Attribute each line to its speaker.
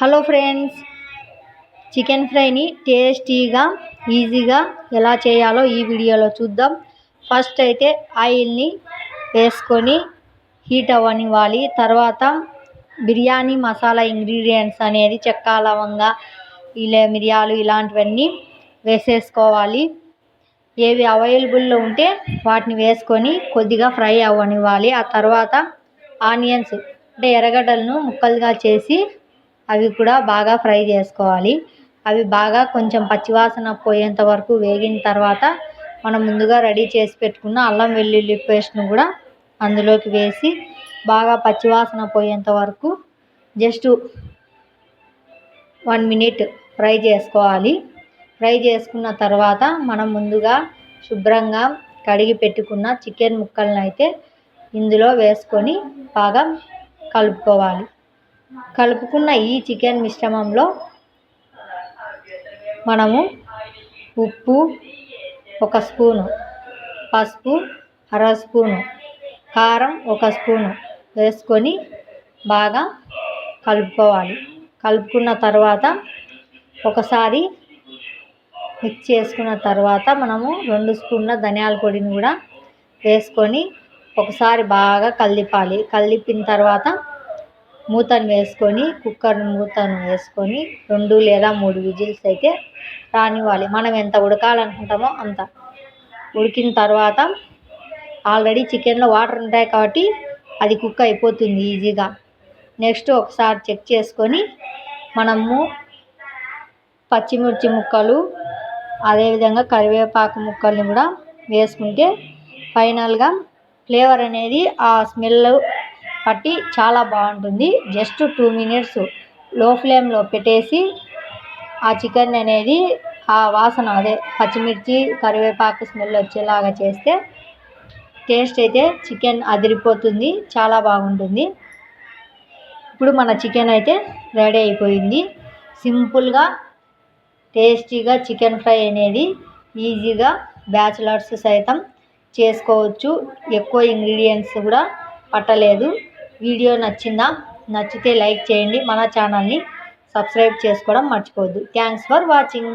Speaker 1: Hello friends, chicken ఫ్రైని టేస్టీగా ఈజీగా ఎలా చేయాలో ఈ వీడియోలో చూద్దాం. ఫస్ట్ అయితే ఆయిల్ని వేసుకొని హీట్ అవ్వనివ్వాలి. తర్వాత బిర్యానీ మసాలా ఇంగ్రీడియంట్స్ అనేది చెక్క, లవంగా, మిరియాలు ఇలాంటివన్నీ వేసేసుకోవాలి. ఏవి అవైలబుల్లో ఉంటే వాటిని వేసుకొని కొద్దిగా ఫ్రై అవ్వనివ్వాలి. ఆ తర్వాత ఆనియన్స్ అంటే ఎర్రగడ్డలను ముక్కలుగా చేసి అవి కూడా బాగా ఫ్రై చేసుకోవాలి. అవి బాగా కొంచెం పచ్చివాసన పోయేంత వరకు వేగిన తర్వాత మనం ముందుగా రెడీ చేసి పెట్టుకున్న అల్లం వెల్లుల్లి పేస్ట్ను కూడా అందులోకి వేసి బాగా పచ్చివాసన పోయేంత వరకు జస్ట్ 1 మినిట్ ఫ్రై చేసుకోవాలి. ఫ్రై చేసుకున్న తర్వాత మనం ముందుగా శుభ్రంగా కడిగి పెట్టుకున్న చికెన్ ముక్కలను అయితే ఇందులో వేసుకొని బాగా కలుపుకోవాలి. కలుపుకున్న ఈ చికెన్ మిశ్రమంలో మనము ఉప్పు 1 స్పూను, పసుపు 1/2 స్పూను, కారం 1 స్పూను వేసుకొని బాగా కలుపుకోవాలి. కలుపుకున్న తర్వాత ఒకసారి మిక్స్ చేసుకున్న తర్వాత మనము 2 స్పూన్ల ధనియాల పొడిని కూడా వేసుకొని ఒకసారి బాగా కలిపాలి. కలిపిన తర్వాత మూతను వేసుకొని కుక్కర్ మూతను వేసుకొని 2 లేదా 3 విజిల్స్ అయితే రానివ్వాలి. మనం ఎంత ఉడకాలనుకుంటామో అంత ఉడికిన తర్వాత ఆల్రెడీ చికెన్లో వాటర్ ఉంటాయి కాబట్టి అది కుక్ అయిపోతుంది ఈజీగా. నెక్స్ట్ ఒకసారి చెక్ చేసుకొని మనము పచ్చిమిర్చి ముక్కలు అదేవిధంగా కరివేపాకు ముక్కల్ని కూడా వేసుకుంటే ఫైనల్గా ఫ్లేవర్ అనేది ఆ స్మెల్ పట్టి చాలా బాగుంటుంది. జస్ట్ 2 మినిట్స్ లో ఫ్లేమ్లో పెట్టేసి ఆ చికెన్ అనేది ఆ వాసన అదే పచ్చిమిర్చి కరివేపాకు స్మెల్ వచ్చేలాగా చేస్తే టేస్ట్ అయితే చికెన్ అదిరిపోతుంది, చాలా బాగుంటుంది. ఇప్పుడు మన చికెన్ అయితే రెడీ అయిపోయింది. సింపుల్గా టేస్టీగా చికెన్ ఫ్రై అనేది ఈజీగా బ్యాచిలర్స్ సైతం చేసుకోవచ్చు. ఎక్కువ ఇంగ్రీడియంట్స్ కూడా పట్టలేదు. వీడియో నచ్చిందా? నచ్చితే లైక్ చేయండి. మన ఛానల్ని సబ్స్క్రైబ్ చేసుకోవడం మర్చిపోవద్దు. Thanks for watching.